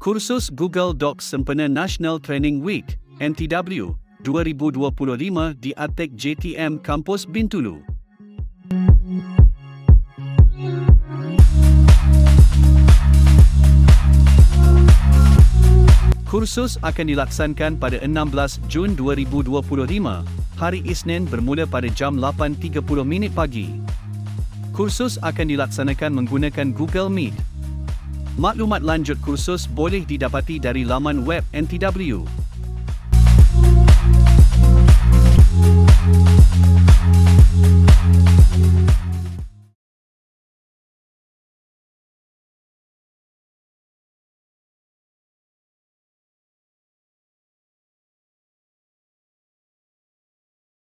Kursus Google Docs sempena National Training Week (NTW) 2025 di Artek JTM Kampus Bintulu. Kursus akan dilaksanakan pada 16 Jun 2025, hari Isnin bermula pada jam 8.30 pagi. Kursus akan dilaksanakan menggunakan Google Meet. Maklumat lanjut kursus boleh didapati dari laman web NTW.